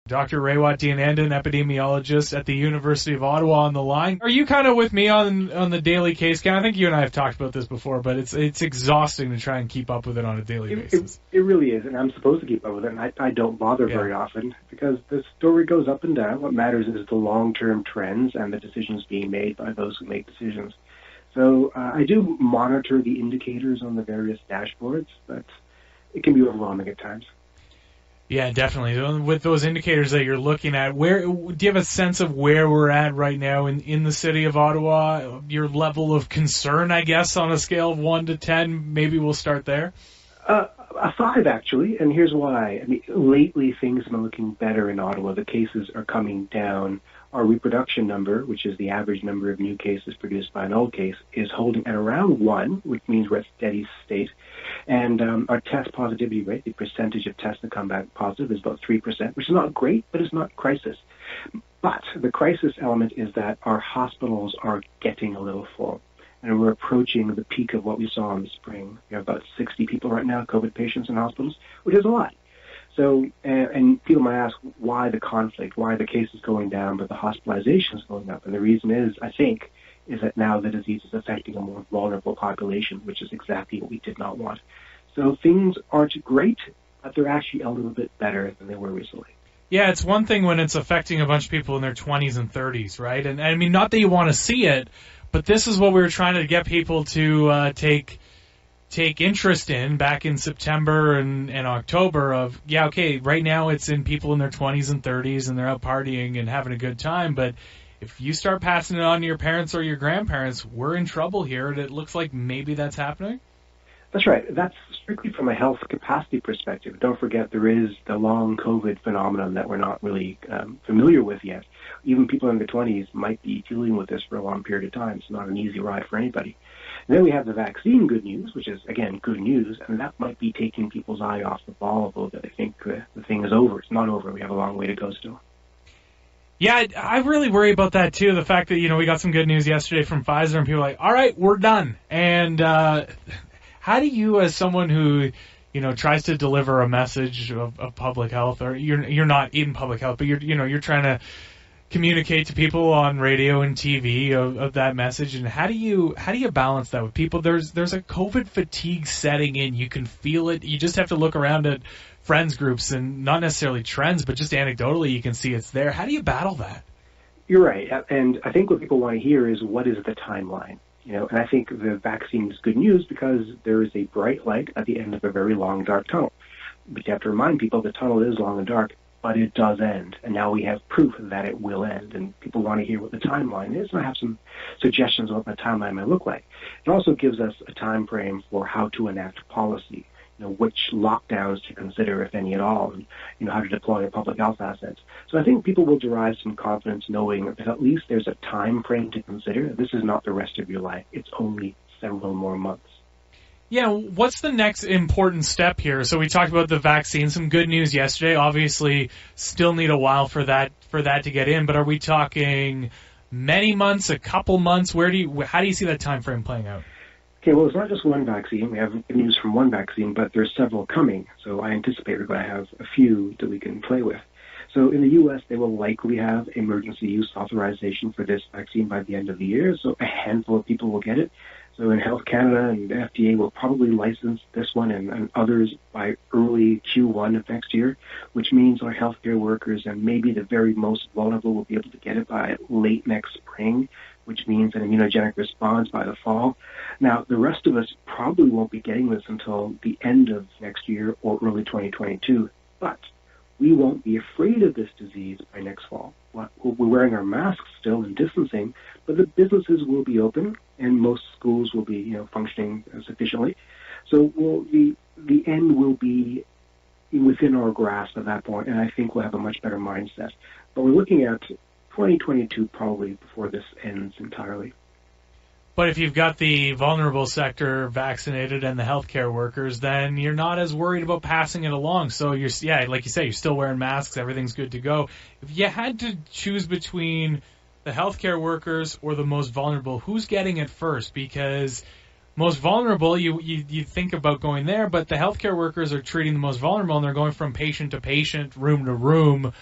Dr. Raywat Deonandan, epidemiologist at the University of Ottawa, on the line. Are you kind of with me on the daily case count? I think you and I have talked about this before, but it's exhausting to try and keep up with it on a daily basis. It really is, and I'm supposed to keep up with it, and I don't bother very often because the story goes up and down. What matters is the long-term trends and the decisions being made by those who make decisions. So I do monitor the indicators on the various dashboards, but it can be overwhelming at times. Yeah, definitely. With those indicators that you're looking at, where do you have a sense of where we're at right now in the city of Ottawa? Your level of concern, I guess, on a scale of 1 to 10, maybe we'll start there? A 5, actually, and here's why. I mean, lately things have been looking better in Ottawa. The cases are coming down. Our reproduction number, which is the average number of new cases produced by an old case, is holding at around 1, which means we're at steady state. And our test positivity rate, the percentage of tests that come back positive, is about 3%, which is not great, but it's not crisis. But the crisis element is that our hospitals are getting a little full, and we're approaching the peak of what we saw in the spring. We have about 60 people right now, COVID patients in hospitals, which is a lot. So, and people might ask why the conflict, why the case is going down, but the hospitalization is going up. And the reason is, I think, is that now the disease is affecting a more vulnerable population, which is exactly what we did not want. So things aren't great, but they're actually a little bit better than they were recently. Yeah, it's one thing when it's affecting a bunch of people in their 20s and 30s, right? And I mean, not that you want to see it, but this is what we were trying to get people to take interest in back in September and October of, right now it's in people in their 20s and 30s and they're out partying and having a good time, but if you start passing it on to your parents or your grandparents, we're in trouble here, and it looks like maybe that's happening? That's right. That's strictly from a health capacity perspective. Don't forget there is the long COVID phenomenon that we're not really familiar with yet. Even people in their 20s might be dealing with this for a long period of time. It's not an easy ride for anybody. And then we have the vaccine good news, which is, again, good news, and that might be taking people's eye off the ball a little bit. I think the thing is over. It's not over. We have a long way to go still. Yeah, I really worry about that, too. The fact that, we got some good news yesterday from Pfizer, and people are like, all right, we're done. And how do you, as someone who, tries to deliver a message of public health, or you're not in public health, but you're trying to communicate to people on radio and TV of that message, and how do you balance that with people? There's a COVID fatigue setting in. You can feel it. You just have to look around at friends groups, and not necessarily trends, but just anecdotally you can see it's there. How do you battle that? You're right, and I think what people want to hear is what is the timeline. And I think the vaccine is good news because there is a bright light at the end of a very long, dark tunnel. But you have to remind people the tunnel is long and dark, but it does end. And now we have proof that it will end. And people want to hear what the timeline is. And I have some suggestions on what the timeline might look like. It also gives us a time frame for how to enact policy, which lockdowns to consider, if any at all, and how to deploy your public health assets. So I think people will derive some confidence knowing that at least there's a time frame to consider. This is not the rest of your life. It's only several more months. Yeah, what's the next important step here? So we talked about the vaccine, some good news yesterday. Obviously, still need a while for that to get in, but are we talking many months, a couple months? How do you see that time frame playing out? Okay, well, it's not just one vaccine. We have good news from one vaccine, but there's several coming. So I anticipate we're going to have a few that we can play with. So in the U.S., they will likely have emergency use authorization for this vaccine by the end of the year. So a handful of people will get it. So in Health Canada and the FDA will probably license this one and others by early Q1 of next year, which means our healthcare workers and maybe the very most vulnerable will be able to get it by late next spring, which means an immunogenic response by the fall. Now, the rest of us probably won't be getting this until the end of next year or early 2022, but we won't be afraid of this disease by next fall. We're wearing our masks still and distancing, but the businesses will be open and most schools will be, functioning sufficiently. So the end will be within our grasp at that point, and I think we'll have a much better mindset. But we're looking at 2022 probably before this ends entirely. But if you've got the vulnerable sector vaccinated and the healthcare workers, then you're not as worried about passing it along. So like you say, you're still wearing masks, everything's good to go. If you had to choose between the healthcare workers or the most vulnerable, who's getting it first? Because most vulnerable, you think about going there, but the healthcare workers are treating the most vulnerable and they're going from patient to patient, room to room.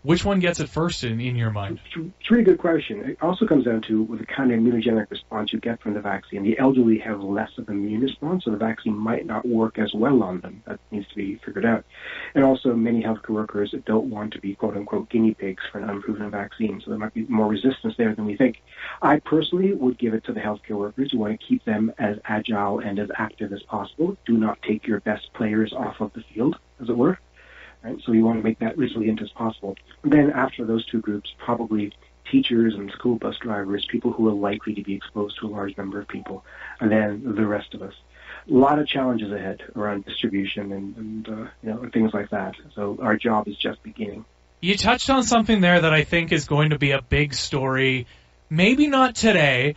Which one gets it first in your mind? It's a really good question. It also comes down to the kind of immunogenic response you get from the vaccine. The elderly have less of an immune response, so the vaccine might not work as well on them. That needs to be figured out. And also, many healthcare workers don't want to be, quote-unquote, guinea pigs for an unproven vaccine, so there might be more resistance there than we think. I personally would give it to the healthcare workers. You want to keep them as agile and as active as possible. Do not take your best players off of the field, as it were. Right? So you want to make that resilient as possible. And then after those two groups, probably teachers and school bus drivers, people who are likely to be exposed to a large number of people, and then the rest of us. A lot of challenges ahead around distribution and things like that. So our job is just beginning. You touched on something there that I think is going to be a big story. Maybe not today.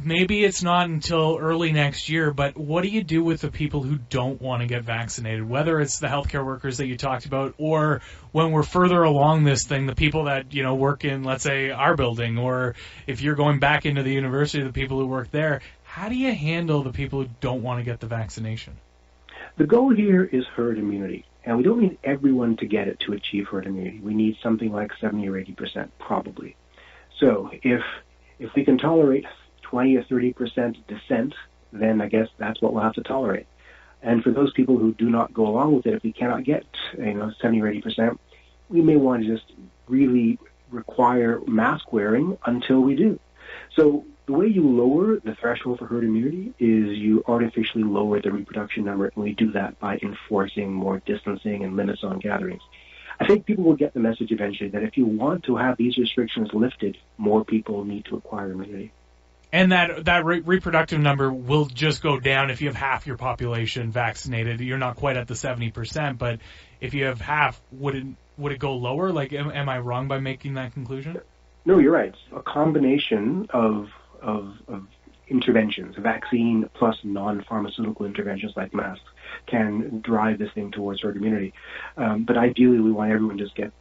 Maybe it's not until early next year, but what do you do with the people who don't want to get vaccinated, whether it's the healthcare workers that you talked about or when we're further along this thing, the people that, work in, let's say, our building, or if you're going back into the university, the people who work there. How do you handle the people who don't want to get the vaccination? The goal here is herd immunity, and we don't need everyone to get it to achieve herd immunity. We need something like 70 or 80% probably. So if we can tolerate 20 or 30% dissent, then I guess that's what we'll have to tolerate. And for those people who do not go along with it, if we cannot get 70 or 80%, we may want to just really require mask wearing until we do. So the way you lower the threshold for herd immunity is you artificially lower the reproduction number, and we do that by enforcing more distancing and limits on gatherings. I think people will get the message eventually that if you want to have these restrictions lifted, more people need to acquire immunity. And that reproductive number will just go down if you have half your population vaccinated. You're not quite at the 70%, but if you have half, would it go lower? Like, am I wrong by making that conclusion? No, you're right. It's a combination of interventions, vaccine plus non-pharmaceutical interventions like masks, can drive this thing towards herd immunity. But ideally, we want everyone to just get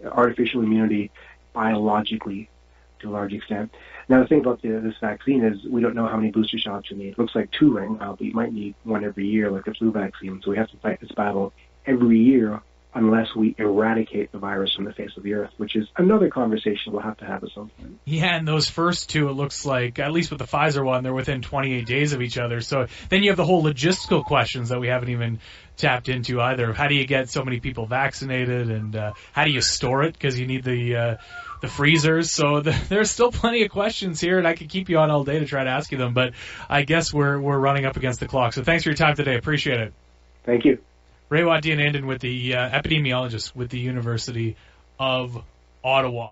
artificial immunity biologically to a large extent. Now, the thing about this vaccine is we don't know how many booster shots you need. It looks like 2 right now, but you might need 1 every year, like the flu vaccine. So we have to fight this battle every year unless we eradicate the virus from the face of the earth, which is another conversation we'll have to have at some point. Yeah, and those first 2, it looks like, at least with the Pfizer one, they're within 28 days of each other. So then you have the whole logistical questions that we haven't even tapped into either. How do you get so many people vaccinated, and how do you store it? Because you need the freezers. So there's still plenty of questions here, and I could keep you on all day to try to ask you them, but I guess we're running up against the clock. So thanks for your time today. Appreciate it. Thank you. Raywat Deonandan with the epidemiologist with the University of Ottawa.